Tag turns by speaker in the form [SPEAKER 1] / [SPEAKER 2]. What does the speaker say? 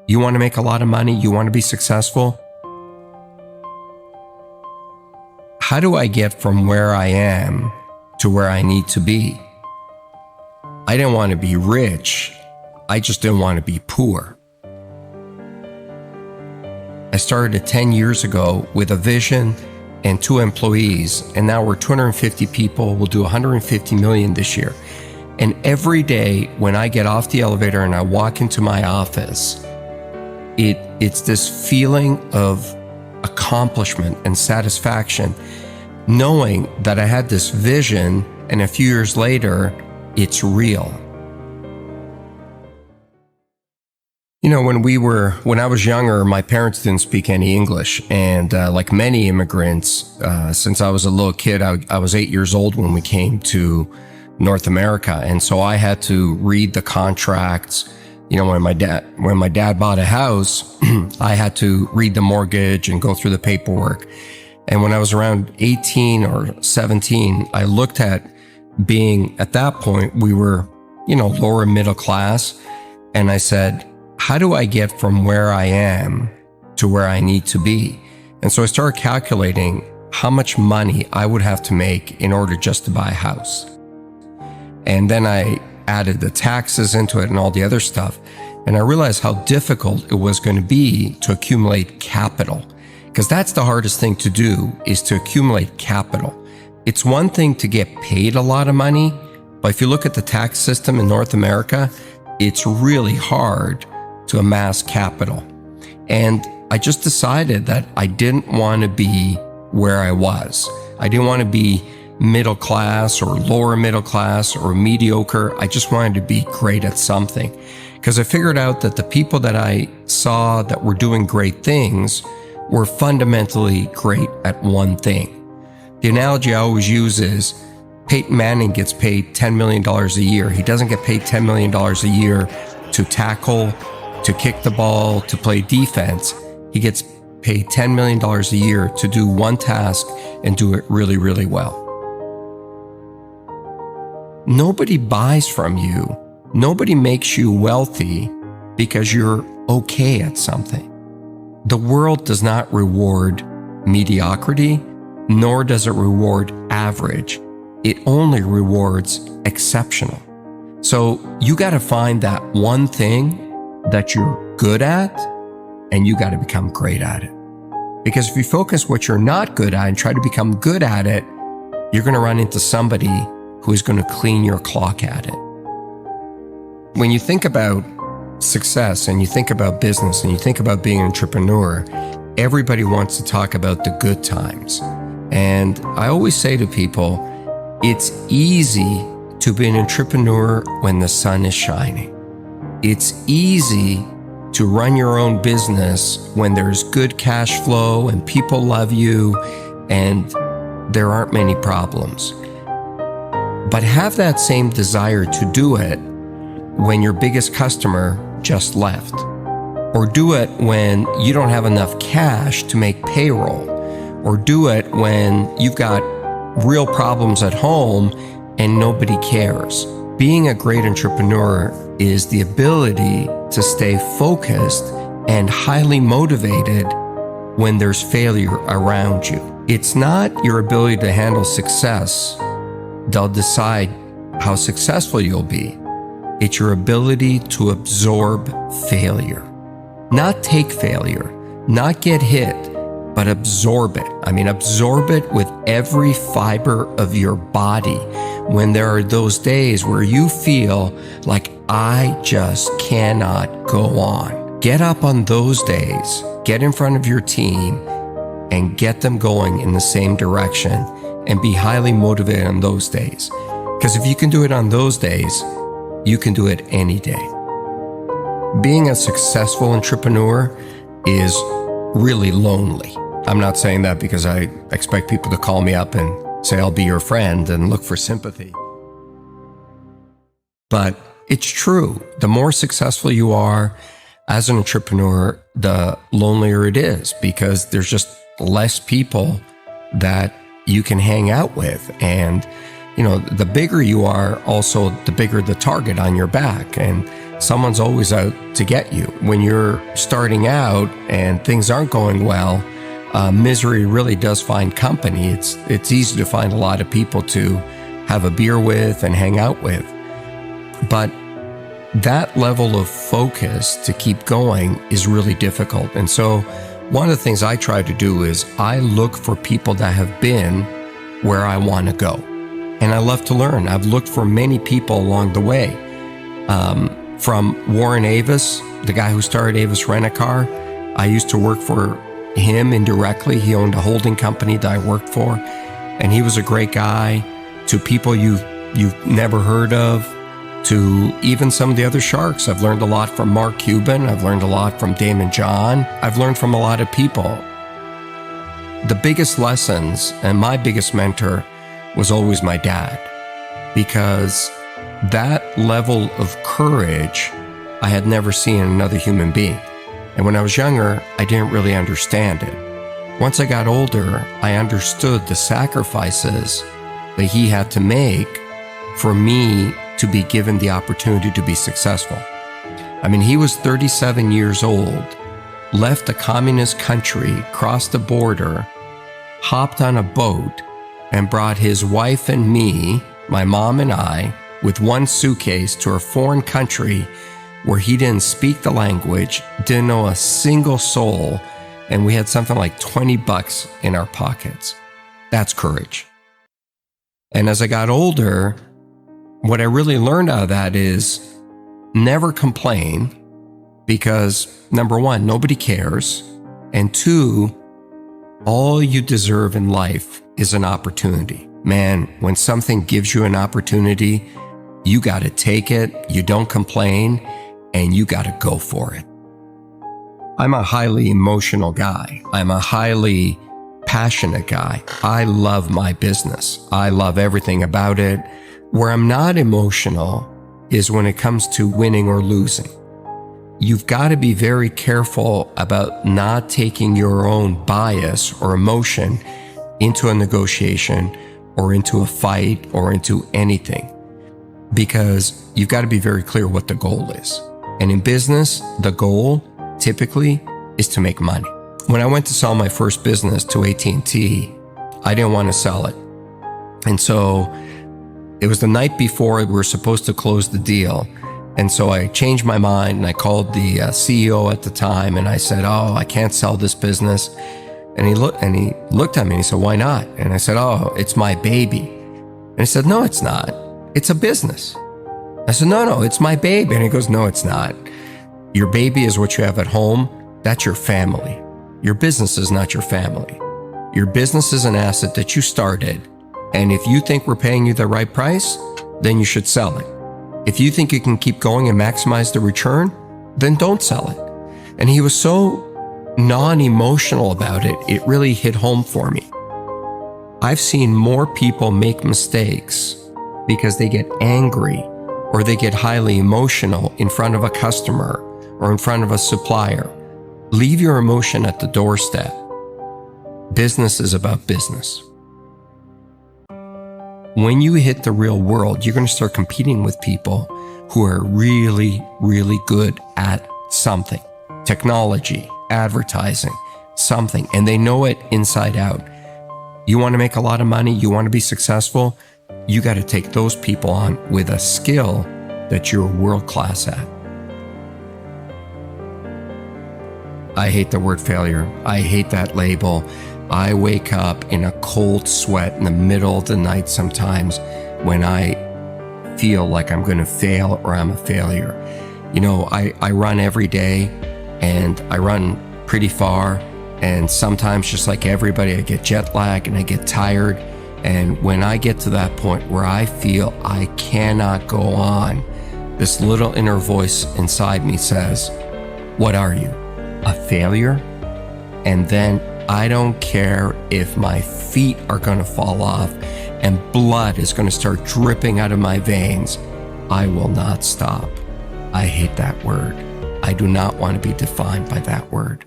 [SPEAKER 1] You want to make a lot of money? You want to be successful? How do I get from where I am to where I need to be? I didn't want to be rich. I just didn't want to be poor. I started 10 years ago with a vision and 2 employees, and now we're 250 people. We'll do 150 million this year. And every day when I get off the elevator and I walk into my office, it's this feeling of accomplishment and satisfaction, knowing that I had this vision and a few years later, it's real. You know, when I was younger, my parents didn't speak any English. And like many immigrants, since I was a little kid, I was 8 years old when we came to North America. And so I had to read the contracts. You know, when my dad bought a house, I had to read the mortgage and go through the paperwork. And when I was around 18 or 17, I looked at being, at that point, we were, you know, lower middle class. And I said, how do I get from where I am to where I need to be? And so I started calculating how much money I would have to make in order just to buy a house. And then I added the taxes into it and all the other stuff. And I realized how difficult it was going to be to accumulate capital, because that's the hardest thing to do, is to accumulate capital. It's one thing to get paid a lot of money, but if you look at the tax system in North America, it's really hard to amass capital. And I just decided that I didn't want to be where I was. I didn't want to be middle class or lower middle class or mediocre. I just wanted to be great at something, because I figured out that the people that I saw that were doing great things were fundamentally great at one thing. The analogy I always use is Peyton Manning gets paid $10 million a year. He doesn't get paid $10 million a year to tackle, to kick the ball, to play defense. He gets paid $10 million a year to do one task and do it really, really well. Nobody buys from you. Nobody makes you wealthy because you're okay at something. The world does not reward mediocrity, nor does it reward average. It only rewards exceptional. So you got to find that one thing that you're good at, and you got to become great at it. Because if you focus what you're not good at and try to become good at it, you're going to run into somebody who is going to clean your clock at it. When you think about success and you think about business and you think about being an entrepreneur, everybody wants to talk about the good times. And I always say to people, it's easy to be an entrepreneur when the sun is shining. It's easy to run your own business when there's good cash flow and people love you and there aren't many problems. But have that same desire to do it when your biggest customer just left, or do it when you don't have enough cash to make payroll, or do it when you've got real problems at home and nobody cares. Being a great entrepreneur is the ability to stay focused and highly motivated when there's failure around you. It's not your ability to handle success that'll decide how successful you'll be. It's your ability to absorb failure. Not take failure, not get hit, but absorb it. I mean, absorb it with every fiber of your body. When there are those days where you feel like, I just cannot go on. Get up on those days, get in front of your team, and get them going in the same direction, and be highly motivated on those days. Because if you can do it on those days, you can do it any day. Being a successful entrepreneur is really lonely. I'm not saying that because I expect people to call me up and say, I'll be your friend and look for sympathy. But it's true. The more successful you are as an entrepreneur, the lonelier it is, because there's just less people that you can hang out with. And, you know, the bigger you are, also the bigger the target on your back. And someone's always out to get you. When you're starting out and things aren't going well, misery really does find company. It's easy to find a lot of people to have a beer with and hang out with. But that level of focus to keep going is really difficult. And so one of the things I try to do is I look for people that have been where I want to go. And I love to learn. I've looked for many people along the way. From Warren Avis, the guy who started Avis Rent-A-Car, I used to work for him indirectly. He owned a holding company that I worked for, and he was a great guy. To people you've never heard of, to even some of the other sharks. I've learned a lot from Mark Cuban. I've learned a lot from Damon John. I've learned from a lot of people. The biggest lessons and my biggest mentor was always my dad, because that level of courage I had never seen in another human being. And when I was younger, I didn't really understand it. Once I got older, I understood the sacrifices that he had to make for me to be given the opportunity to be successful. I mean, he was 37 years old, left a communist country, crossed the border, hopped on a boat, and brought his wife and me, my mom and I, with one suitcase to a foreign country where he didn't speak the language, didn't know a single soul, and we had something like $20 in our pockets. That's courage. And as I got older, what I really learned out of that is never complain, because number one, nobody cares, and two, all you deserve in life is an opportunity. Man, when something gives you an opportunity, you got to take it, you don't complain, and you got to go for it. I'm a highly emotional guy. I'm a highly passionate guy. I love my business. I love everything about it. Where I'm not emotional is when it comes to winning or losing. You've got to be very careful about not taking your own bias or emotion into a negotiation or into a fight or into anything, because you've got to be very clear what the goal is. And in business, the goal typically is to make money. When I went to sell my first business to AT&T, I didn't want to sell it. And so it was the night before we were supposed to close the deal. And so I changed my mind and I called the CEO at the time and I said, "Oh, I can't sell this business." And he looked at me and he said, "Why not?" And I said, "Oh, it's my baby." And he said, "No, it's not. It's a business." I said, No, it's my baby." And he goes, "No, it's not. Your baby is what you have at home. That's your family. Your business is not your family. Your business is an asset that you started. And if you think we're paying you the right price, then you should sell it. If you think you can keep going and maximize the return, then don't sell it." And he was so non-emotional about it, it really hit home for me. I've seen more people make mistakes because they get angry or they get highly emotional in front of a customer or in front of a supplier. Leave your emotion at the doorstep. Business is about business. When you hit the real world, you're going to start competing with people who are really, really good at something. Technology, advertising, something, and they know it inside out. You want to make a lot of money, you want to be successful, you got to take those people on with a skill that you're world-class at. I hate the word failure. I hate that label. I wake up in a cold sweat in the middle of the night sometimes when I feel like I'm going to fail or I'm a failure. You know, I run every day and I run pretty far, and sometimes, just like everybody, I get jet lag and I get tired. And when I get to that point where I feel I cannot go on, this little inner voice inside me says, "What are you? A failure?" And then I don't care if my feet are going to fall off and blood is going to start dripping out of my veins. I will not stop. I hate that word. I do not want to be defined by that word.